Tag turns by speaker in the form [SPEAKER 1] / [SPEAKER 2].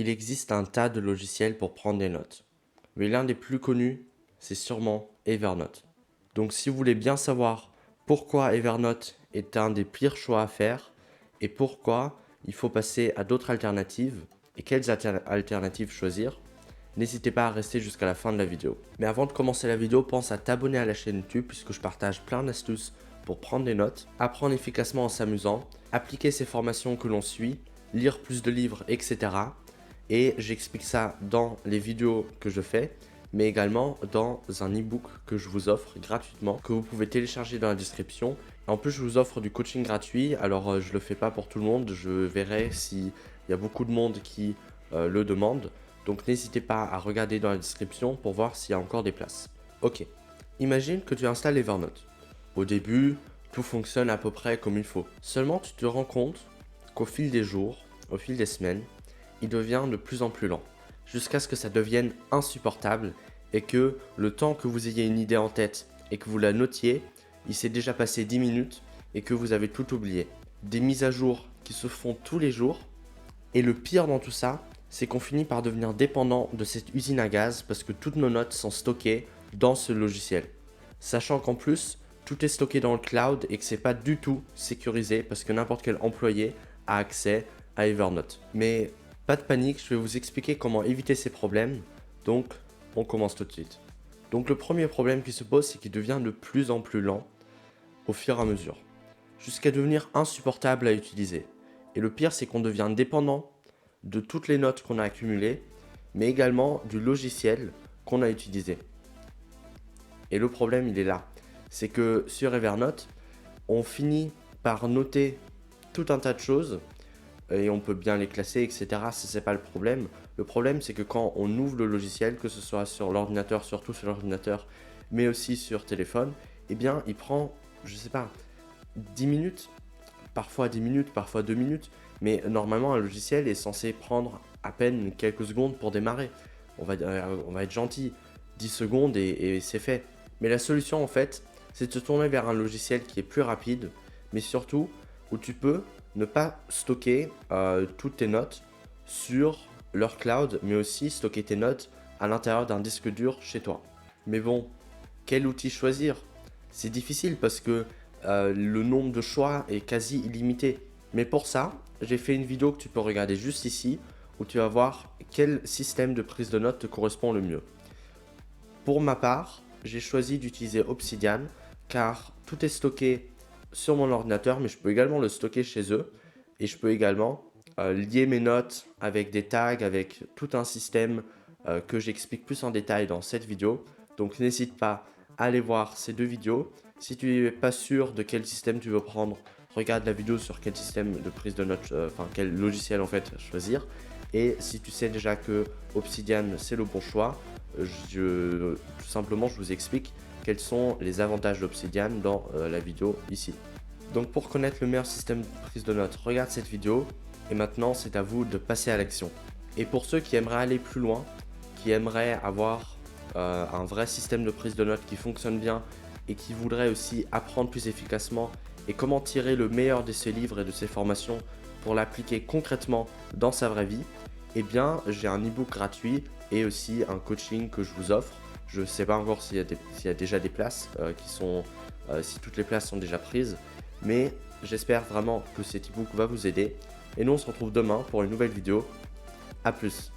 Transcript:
[SPEAKER 1] il existe un tas de logiciels pour prendre des notes. Mais l'un des plus connus, c'est sûrement Evernote. Donc si vous voulez bien savoir pourquoi Evernote est un des pires choix à faire et pourquoi il faut passer à d'autres alternatives et quelles alternatives choisir, n'hésitez pas à rester jusqu'à la fin de la vidéo. Mais avant de commencer la vidéo, pense à t'abonner à la chaîne YouTube puisque je partage plein d'astuces pour prendre des notes, apprendre efficacement en s'amusant, appliquer ces formations que l'on suit, lire plus de livres, etc. Et j'explique ça dans les vidéos que je fais, mais également dans un e-book que je vous offre gratuitement, que vous pouvez télécharger dans la description. En plus, je vous offre du coaching gratuit. Alors, je le fais pas pour tout le monde. Je verrai s'il y a beaucoup de monde qui le demande. Donc, n'hésitez pas à regarder dans la description pour voir s'il y a encore des places. Ok, imagine que tu installes Evernote. Au début, tout fonctionne à peu près comme il faut. Seulement, tu te rends compte qu'au fil des jours, au fil des semaines, il devient de plus en plus lent, jusqu'à ce que ça devienne insupportable et que le temps que vous ayez une idée en tête et que vous la notiez, il s'est déjà passé 10 minutes et que vous avez tout oublié. Des mises à jour qui se font tous les jours et le pire dans tout ça, c'est qu'on finit par devenir dépendant de cette usine à gaz parce que toutes nos notes sont stockées dans ce logiciel. Sachant qu'en plus, tout est stocké dans le cloud et que c'est pas du tout sécurisé parce que n'importe quel employé a accès à Evernote. Mais pas de panique, je vais vous expliquer comment éviter ces problèmes. Donc, on commence tout de suite. Donc le premier problème qui se pose, c'est qu'il devient de plus en plus lent au fur et à mesure, jusqu'à devenir insupportable à utiliser. Et le pire, c'est qu'on devient dépendant de toutes les notes qu'on a accumulées, mais également du logiciel qu'on a utilisé. Et le problème, il est là. C'est que sur Evernote, on finit par noter tout un tas de choses et on peut bien les classer, etc. Ça, c'est pas le problème. Le problème, c'est que quand on ouvre le logiciel, que ce soit sur l'ordinateur, surtout sur l'ordinateur, mais aussi sur téléphone, eh bien, il prend, je sais pas, 10 minutes, parfois 10 minutes, parfois 2 minutes, mais normalement, un logiciel est censé prendre à peine quelques secondes pour démarrer. On va être gentil, 10 secondes et c'est fait. Mais la solution, en fait, c'est de se tourner vers un logiciel qui est plus rapide, mais surtout où tu peux ne pas stocker toutes tes notes sur leur cloud, mais aussi stocker tes notes à l'intérieur d'un disque dur chez toi. Mais bon, quel outil choisir? C'est difficile parce que le nombre de choix est quasi illimité. Mais pour ça, j'ai fait une vidéo que tu peux regarder juste ici, où tu vas voir quel système de prise de notes te correspond le mieux. Pour ma part, j'ai choisi d'utiliser Obsidian car tout est stocké sur mon ordinateur, mais je peux également le stocker chez eux et je peux également lier mes notes avec des tags, avec tout un système que j'explique plus en détail dans cette vidéo. Donc n'hésite pas à aller voir ces deux vidéos. Si tu n'es pas sûr de quel système tu veux prendre, regarde la vidéo sur quel système de prise de notes, quel logiciel en fait choisir. Et si tu sais déjà que Obsidian c'est le bon choix, tout simplement je vous explique quels sont les avantages d'Obsidian dans la vidéo ici. Donc pour connaître le meilleur système de prise de notes, regarde cette vidéo et maintenant c'est à vous de passer à l'action. Et pour ceux qui aimeraient aller plus loin, qui aimeraient avoir un vrai système de prise de notes qui fonctionne bien et qui voudraient aussi apprendre plus efficacement et comment tirer le meilleur de ces livres et de ces formations pour l'appliquer concrètement dans sa vraie vie, eh bien j'ai un e-book gratuit et aussi un coaching que je vous offre. Je ne sais pas encore s'il y a déjà des places si toutes les places sont déjà prises, mais j'espère vraiment que cet e-book va vous aider. Et nous on se retrouve demain pour une nouvelle vidéo. A plus.